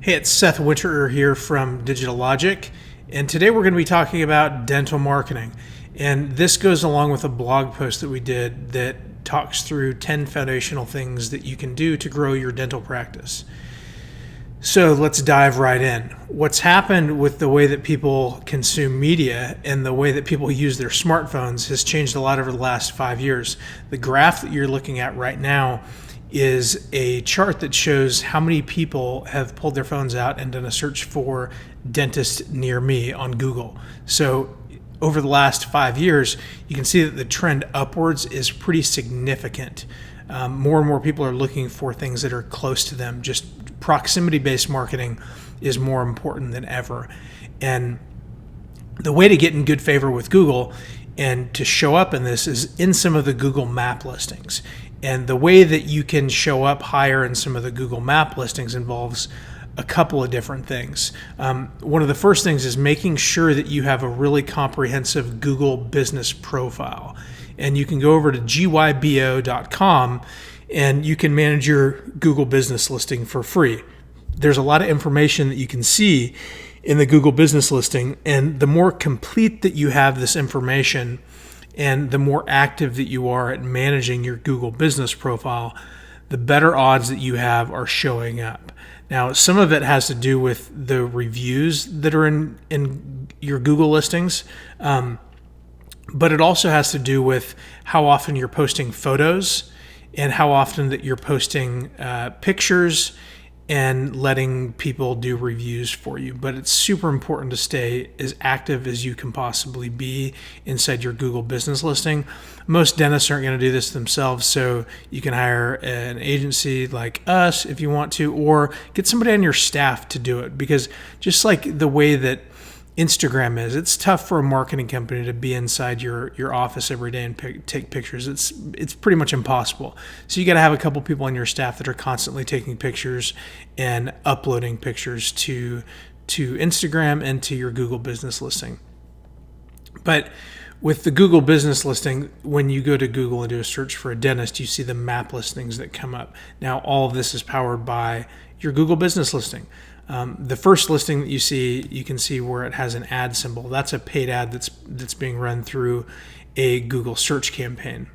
Hey, it's Seth Winterer here from Digital Logic, and today we're going to be talking about dental marketing. And this goes along with a blog post that we did that talks through 10 foundational things that you can do to grow your dental practice. So let's dive right in. What's happened with the way that people consume media and the way that people use their smartphones has changed a lot over the last 5 years. The graph that you're looking at right now is a chart that shows how many people have pulled their phones out and done a search for dentist near me on Google. So over the last 5 years, you can see that the trend upwards is pretty significant. More and more people are looking for things that are close to them. Just proximity-based marketing is more important than ever. And the way to get in good favor with Google and to show up in this is in some of the Google Map listings. And the way that you can show up higher in some of the Google Map listings involves a couple of different things. One of the first things is making sure that you have a really comprehensive Google business profile. And you can go over to gybo.com and you can manage your Google business listing for free. There's a lot of information that you can see in the Google business listing, and the more complete that you have this information and the more active that you are at managing your Google business profile, the better odds that you have are showing up. Now, some of it has to do with the reviews that are in your Google listings, but it also has to do with how often you're posting photos and how often that you're posting pictures and letting people do reviews for you. But it's super important to stay as active as you can possibly be inside your Google business listing. Most dentists aren't going to do this themselves, so you can hire an agency like us if you want to, or get somebody on your staff to do it. Because just like the way that Instagram is, it's tough for a marketing company to be inside your office every day and take pictures. It's pretty much impossible. So you got to have a couple people on your staff that are constantly taking pictures and uploading pictures to Instagram and to your Google business listing. But with the Google business listing, when you go to Google and do a search for a dentist, you see the map listings that come up. Now, all of this is powered by your Google business listing. The first listing that you see, you can see where it has an ad symbol. That's a paid ad that's being run through a Google search campaign.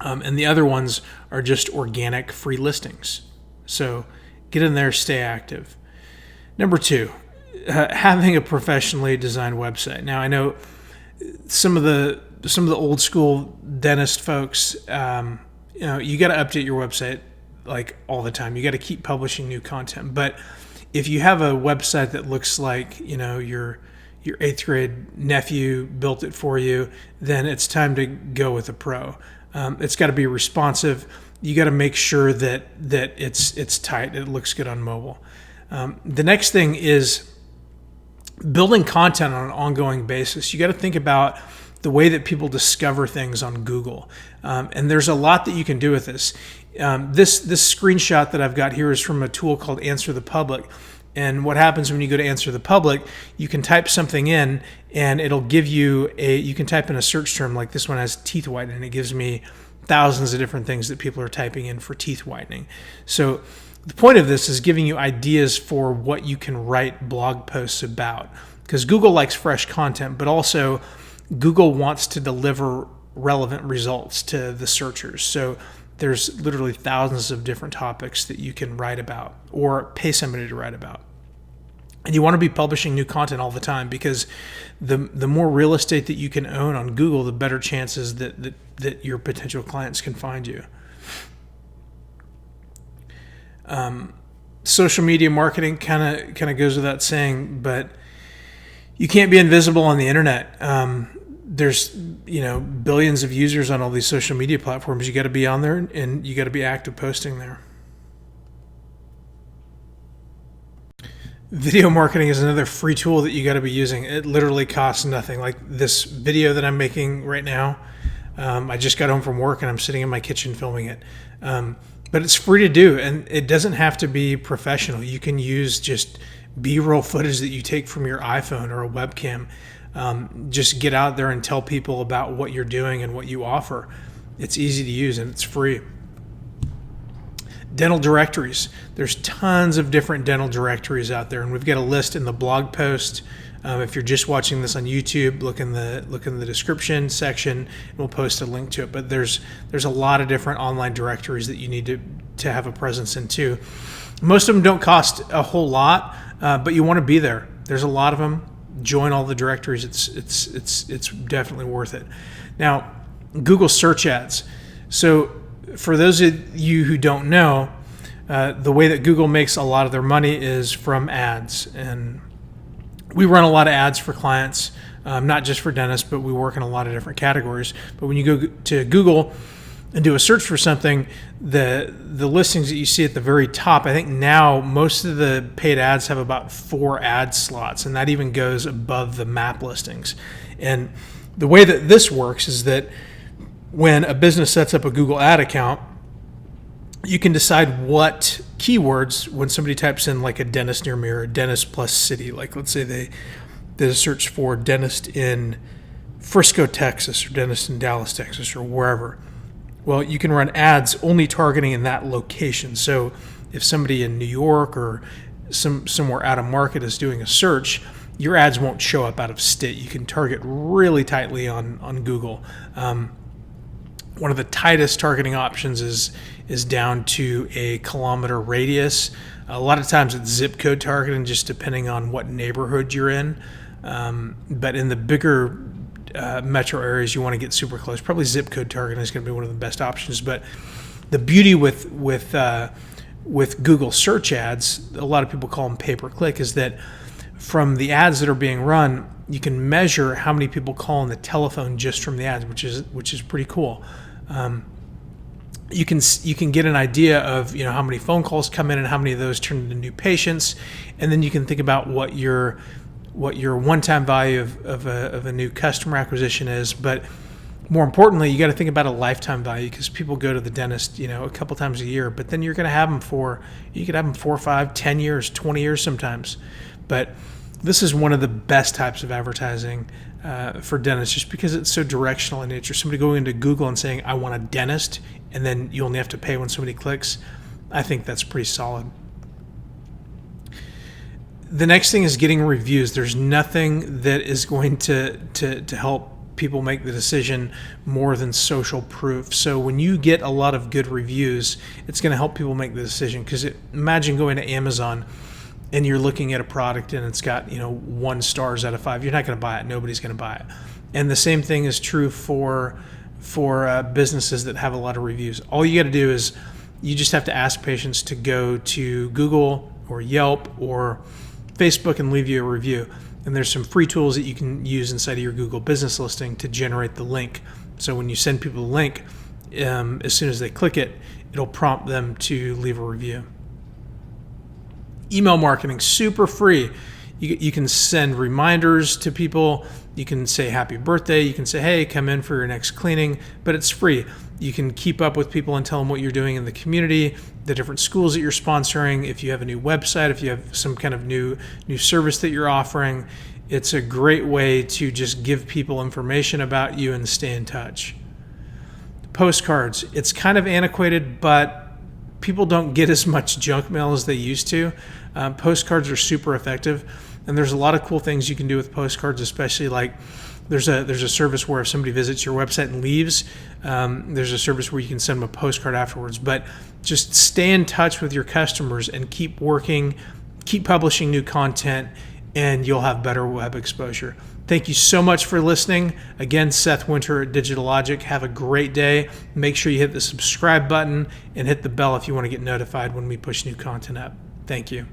And the other ones are just organic free listings. So get in there, stay active. Number two, having a professionally designed website. Now, I know some of the old school dentist folks, you got to update your website like all the time. You got to keep publishing new content. But if you have a website that looks like, your 8th grade nephew built it for you, then it's time to go with a pro. It's got to be responsive. You got to make sure that it's tight. It looks good on mobile. The next thing is building content on an ongoing basis. You got to think about the way that people discover things on Google. And there's a lot that you can do with this. This screenshot that I've got here is from a tool called Answer the Public. And what happens when you go to Answer the Public, you can type something in and it'll give you you can type in a search term, like this one has teeth whitening. It gives me thousands of different things that people are typing in for teeth whitening. So the point of this is giving you ideas for what you can write blog posts about. Because Google likes fresh content, but also Google wants to deliver relevant results to the searchers. So there's literally thousands of different topics that you can write about or pay somebody to write about. And you want to be publishing new content all the time, because the more real estate that you can own on Google, the better chances that your potential clients can find you. Social media marketing kind of goes without saying, but you can't be invisible on the internet. There's billions of users on all these social media platforms. You got to be on there and you got to be active posting there. Video marketing is another free tool that you got to be using. It literally costs nothing. Like this video that I'm making right now, I just got home from work and I'm sitting in my kitchen filming it. But it's free to do, and it doesn't have to be professional. You can use just B-roll footage that you take from your iPhone or a webcam. Just get out there and tell people about what you're doing and what you offer. It's easy to use and it's free. Dental directories. There's tons of different dental directories out there, and we've got a list in the blog post. If you're just watching this on YouTube, look in the description section, and we'll post a link to it. But there's a lot of different online directories that you need to have a presence in too. Most of them don't cost a whole lot, but you want to be there. There's a lot of them. Join all the directories. It's definitely worth it. Now, Google search ads. So for those of you who don't know, the way that Google makes a lot of their money is from ads. And we run a lot of ads for clients, not just for dentists, but we work in a lot of different categories. But when you go to Google and do a search for something, the listings that you see at the very top, I think now most of the paid ads have about 4 ad slots, and that even goes above the map listings. And the way that this works is that when a business sets up a Google ad account, you can decide what keywords, when somebody types in like a dentist near me or a dentist plus city, like let's say they did a search for dentist in Frisco, Texas, or dentist in Dallas, Texas, or wherever. Well, you can run ads only targeting in that location. So if somebody in New York or somewhere out of market is doing a search, your ads won't show up out of state. You can target really tightly on Google. One of the tightest targeting options is down to a kilometer radius. A lot of times it's zip code targeting, just depending on what neighborhood you're in. But in the bigger metro areas, you want to get super close. Probably zip code targeting is going to be one of the best options. But the beauty with Google search ads, a lot of people call them pay-per-click, is that from the ads that are being run, you can measure how many people call on the telephone just from the ads, which is pretty cool. You can get an idea of how many phone calls come in and how many of those turn into new patients, and then you can think about what your one-time value of a new customer acquisition is. But more importantly, you got to think about a lifetime value, because people go to the dentist a couple times a year, but then you're going to have them for 4, 5, 10 years, 20 years sometimes. But this is one of the best types of advertising for dentists, just because it's so directional in nature. Somebody going into Google and saying, I want a dentist, and then you only have to pay when somebody clicks, I think that's pretty solid. The next thing is getting reviews. There's nothing that is going to help people make the decision more than social proof. So when you get a lot of good reviews, it's going to help people make the decision. Because imagine going to Amazon and you're looking at a product and it's got 1 stars out of 5. You're not going to buy it. Nobody's going to buy it. And the same thing is true for businesses that have a lot of reviews. All you got to do is you just have to ask patients to go to Google or Yelp or Facebook and leave you a review. And there's some free tools that you can use inside of your Google business listing to generate the link. So when you send people the link, as soon as they click it, it'll prompt them to leave a review. Email marketing, super free. You can send reminders to people. You can say happy birthday. You can say, hey, come in for your next cleaning, but it's free. You can keep up with people and tell them what you're doing in the community, the different schools that you're sponsoring, if you have a new website, if you have some kind of new service that you're offering. It's a great way to just give people information about you and stay in touch. Postcards, it's kind of antiquated, but people don't get as much junk mail as they used to. Postcards are super effective, and there's a lot of cool things you can do with postcards, especially like there's a service where if somebody visits your website and leaves, there's a service where you can send them a postcard afterwards. But just stay in touch with your customers and keep working, keep publishing new content, and you'll have better web exposure. Thank you so much for listening. Again, Seth Winter at Digital Logic. Have a great day. Make sure you hit the subscribe button and hit the bell if you want to get notified when we push new content up. Thank you.